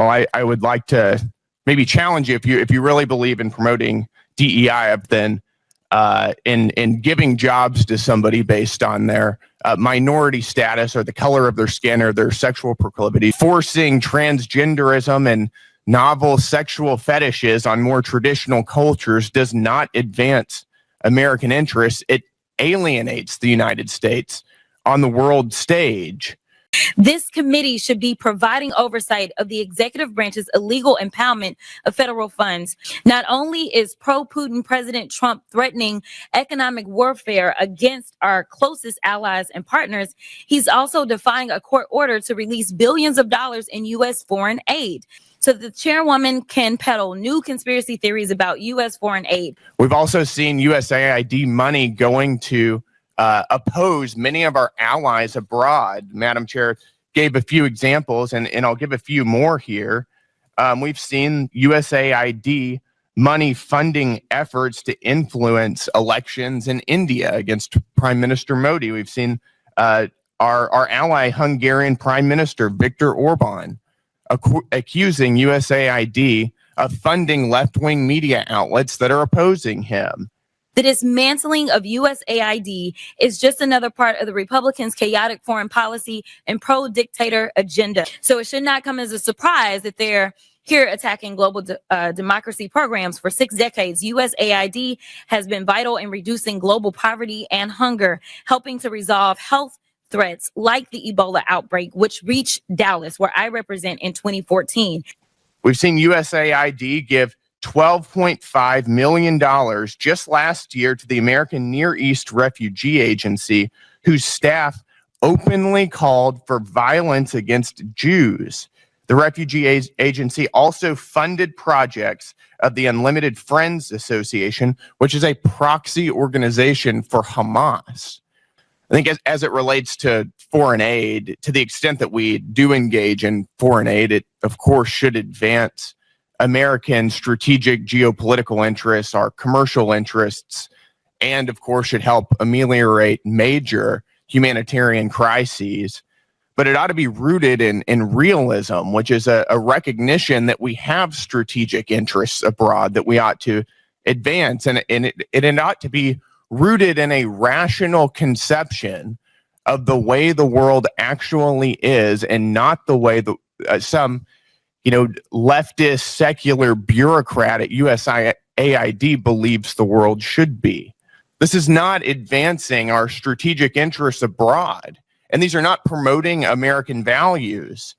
Well, I would like to maybe challenge you if you really believe in promoting DEI, then in giving jobs to somebody based on their minority status or the color of their skin or their sexual proclivity, forcing transgenderism and novel sexual fetishes on more traditional cultures does not advance American interests. It alienates the United States on the world stage. This committee should be providing oversight of the executive branch's illegal impoundment of federal funds. Not only is pro-Putin President Trump threatening economic warfare against our closest allies and partners, he's also defying a court order to release billions of dollars in U.S. foreign aid. So the chairwoman can peddle new conspiracy theories about U.S. foreign aid. We've also seen USAID money going to oppose many of our allies abroad. Madam Chair gave a few examples, and I'll give a few more here. We've seen USAID money funding efforts to influence elections in India against Prime Minister Modi. We've seen our ally Hungarian Prime Minister Viktor Orban accusing USAID of funding left-wing media outlets that are opposing him. The dismantling of USAID is just another part of the Republicans' chaotic foreign policy and pro-dictator agenda. So it should not come as a surprise that they're here attacking global democracy programs. For 6 decades, USAID has been vital in reducing global poverty and hunger, helping to resolve health threats like the Ebola outbreak, which reached Dallas, where I represent, in 2014. We've seen USAID give $12.5 million just last year to the American Near East Refugee Agency, whose staff openly called for violence against Jews. The refugee agency also funded projects of the Unlimited Friends Association, which is a proxy organization for Hamas. I think as it relates to foreign aid, to the extent that we do engage in foreign aid, it of course should advance American strategic geopolitical interests, our commercial interests, and of course should help ameliorate major humanitarian crises. But it ought to be rooted in realism, which is a recognition that we have strategic interests abroad that we ought to advance. And it ought to be rooted in a rational conception of the way the world actually is, and not the way some leftist secular bureaucrat at USAID believes the world should be. This is not advancing our strategic interests abroad, and these are not promoting American values.